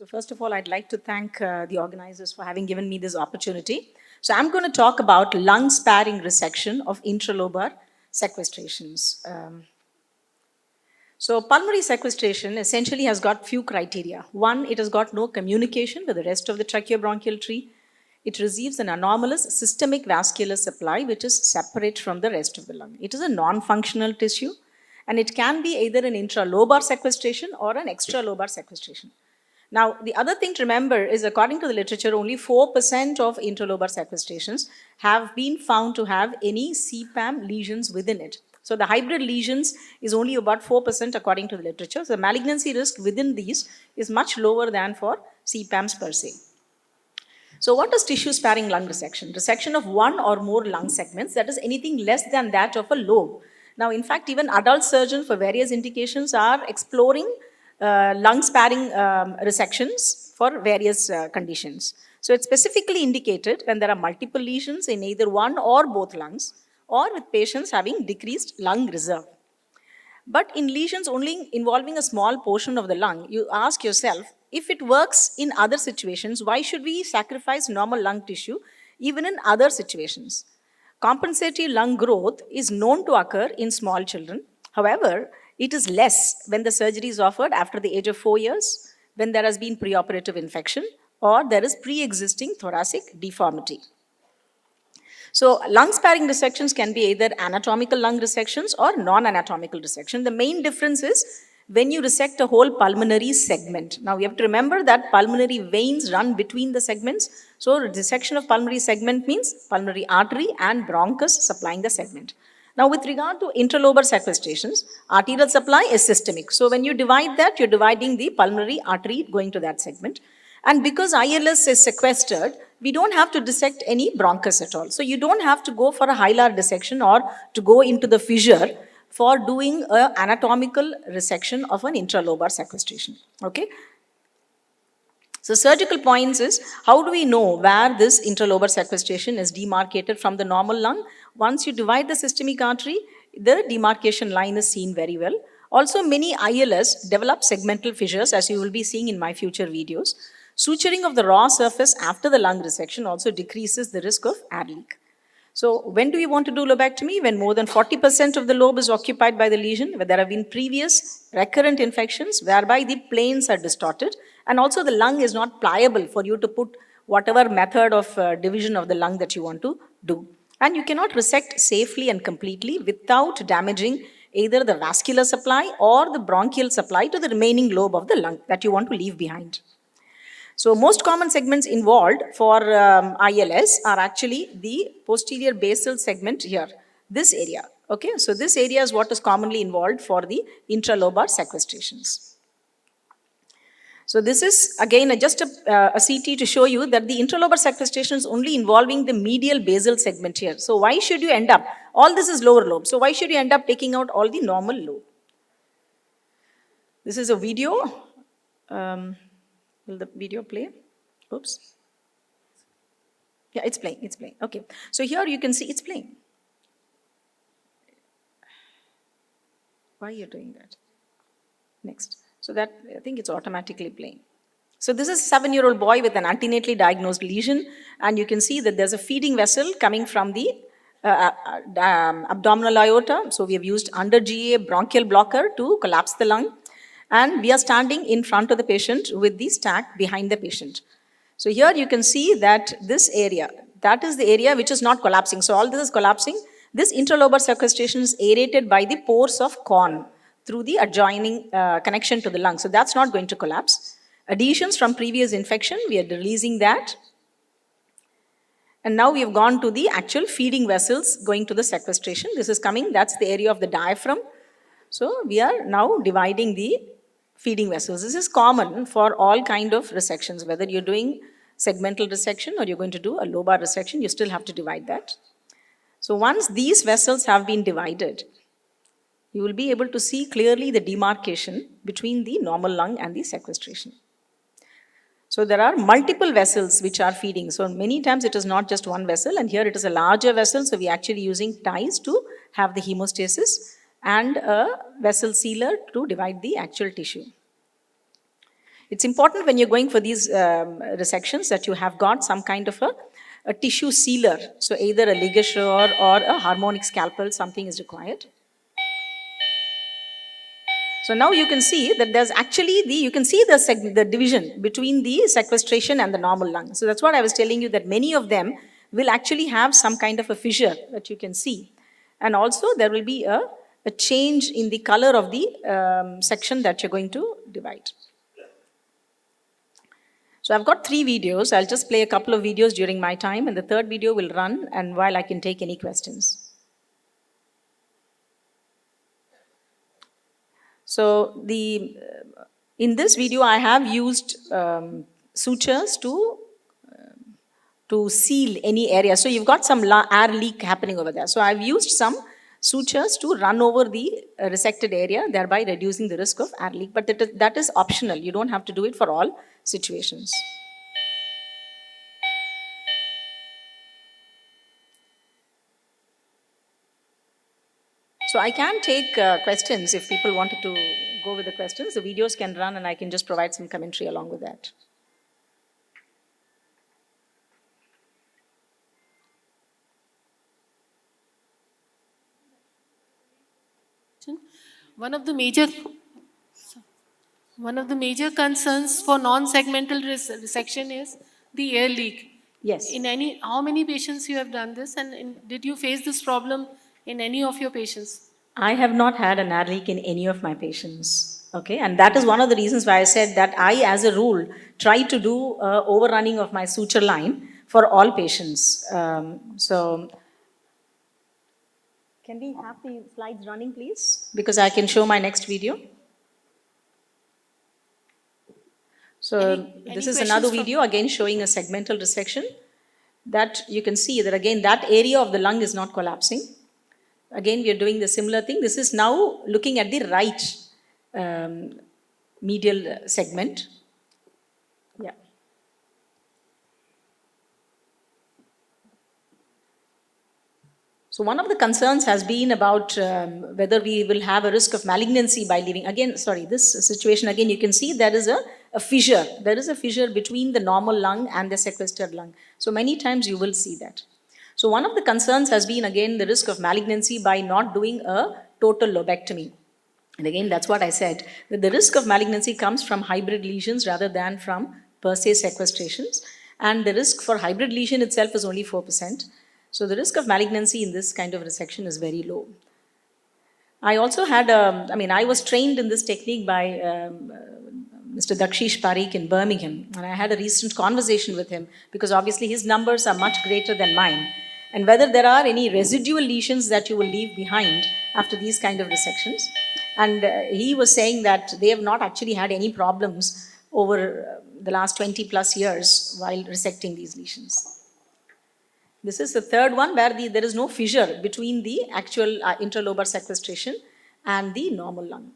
So first of all, I'd like to thank the organizers for having given me this opportunity. So I'm going to talk about lung sparing resection of intralobar sequestrations. So pulmonary sequestration essentially has got few criteria. One, it has got no communication with the rest of the tracheobronchial tree. It receives an anomalous systemic vascular supply which is separate from the rest of the lung. It is a non-functional tissue and it can be either an intralobar sequestration or an extralobar sequestration. Now, the other thing to remember is according to the literature, only 4% of intralobar sequestrations have been found to have any CPAM lesions within it. So the hybrid lesions is only about 4% according to the literature. So the malignancy risk within these is much lower than for CPAMs per se. So what is tissue sparing lung resection? Resection of one or more lung segments, that is anything less than that of a lobe. Now, in fact, even adult surgeons for various indications are exploring lung sparing resections for various conditions. So it's specifically indicated when there are multiple lesions in either one or both lungs or with patients having decreased lung reserve. But in lesions only involving a small portion of the lung, you ask yourself, if it works in other situations, why should we sacrifice normal lung tissue even in other situations? Compensatory lung growth is known to occur in small children. However, it is less when the surgery is offered after the age of 4 years, when there has been preoperative infection, or there is pre-existing thoracic deformity. So lung sparing resections can be either anatomical lung resections or non-anatomical resection. The main difference is when you resect a whole pulmonary segment. Now you have to remember that pulmonary veins run between the segments. So dissection of pulmonary segment means pulmonary artery and bronchus supplying the segment. Now with regard to intralobar sequestrations, arterial supply is systemic. So when you divide that, you're dividing the pulmonary artery going to that segment. And because ILS is sequestered, we don't have to dissect any bronchus at all. So you don't have to go for a hilar dissection or to go into the fissure for doing an anatomical resection of an intralobar sequestration. Okay. So surgical points is, how do we know where this intralobar sequestration is demarcated from the normal lung? Once you divide the systemic artery, the demarcation line is seen very well. Also, many ILS develop segmental fissures, as you will be seeing in my future videos. Suturing of the raw surface after the lung resection also decreases the risk of air leak. So when do we want to do lobectomy? When more than 40% of the lobe is occupied by the lesion, where there have been previous recurrent infections whereby the planes are distorted, and also the lung is not pliable for you to put whatever method of division of the lung that you want to do. And you cannot resect safely and completely without damaging either the vascular supply or the bronchial supply to the remaining lobe of the lung that you want to leave behind. So most common segments involved for ILS are actually the posterior basal segment here, this area. Okay, so this area is what is commonly involved for the intralobar sequestrations. So this is again just a CT to show you that the intralobar sequestration is only involving the medial basal segment here. So why should you end up, all this is lower lobe, so why should you end up taking out all the normal lobe? This is a video. Will the video play? Oops. Yeah, it's playing, it's playing. Okay. So here you can see it's playing. Why are you doing that? Next. So that, I think it's automatically playing. So this is a 7-year-old boy with an antenatally diagnosed lesion, and you can see that there's a feeding vessel coming from the abdominal aorta. So we have used under GA bronchial blocker to collapse the lung. And we are standing in front of the patient with the stack behind the patient. So here you can see that this area, that is the area which is not collapsing. So all this is collapsing. This intralobar sequestration is aerated by the pores of Kohn through the adjoining connection to the lung. So that's not going to collapse. Adhesions from previous infection, we are releasing that. And now we have gone to the actual feeding vessels going to the sequestration. This is coming, that's the area of the diaphragm. So we are now dividing the feeding vessels. This is common for all kind of resections, whether you're doing segmental resection or you're going to do a lobar resection, you still have to divide that. So once these vessels have been divided, you will be able to see clearly the demarcation between the normal lung and the sequestration. So there are multiple vessels which are feeding. So many times it is not just one vessel, and here it is a larger vessel, so we're actually using ties to have the hemostasis and a vessel sealer to divide the actual tissue. It's important when you're going for these resections that you have got some kind of a tissue sealer. So either a ligature or a harmonic scalpel, something is required. So now you can see that there's actually you can see the division between the sequestration and the normal lung. So that's what I was telling you, that many of them will actually have some kind of a fissure that you can see. And also there will be a change in the color of the section that you're going to divide. So I've got 3 videos. I'll just play a couple of videos during my time, and the third video will run and while I can take any questions. So in this video, I have used sutures to seal any area. So you've got some air leak happening over there. So I've used some sutures to run over the resected area, thereby reducing the risk of air leak. But that is optional. You don't have to do it for all situations. So I can take questions if people wanted to go with the questions. The videos can run and I can just provide some commentary along with that. One of the major concerns for non-segmental resection is the air leak. Yes. How many patients you have done this, and did you face this problem in any of your patients? I have not had an air leak in any of my patients. Okay, and that is one of the reasons why I said that I, as a rule, try to do overrunning of my suture line for all patients. Can we have the slides running, please? Because I can show my next video. So this is another video again showing a segmental resection. That you can see that again that area of the lung is not collapsing. Again, we are doing the similar thing. This is now looking at the right medial segment. Yeah. So one of the concerns has been about whether we will have a risk of malignancy by leaving. Again, sorry, this situation again, you can see there is a fissure. There is a fissure between the normal lung and the sequestered lung. So many times you will see that. So one of the concerns has been again the risk of malignancy by not doing a total lobectomy. And again, that's what I said, that the risk of malignancy comes from hybrid lesions rather than from per se sequestrations. And the risk for hybrid lesion itself is only 4%. So the risk of malignancy in this kind of resection is very low. I also had, I was trained in this technique by Mr. Dakshish Parikh in Birmingham, and I had a recent conversation with him because obviously his numbers are much greater than mine. And whether there are any residual lesions that you will leave behind after these kind of resections. And he was saying that they have not actually had any problems over the last 20 plus years while resecting these lesions. This is the third one where there is no fissure between the actual intralobar sequestration and the normal lung.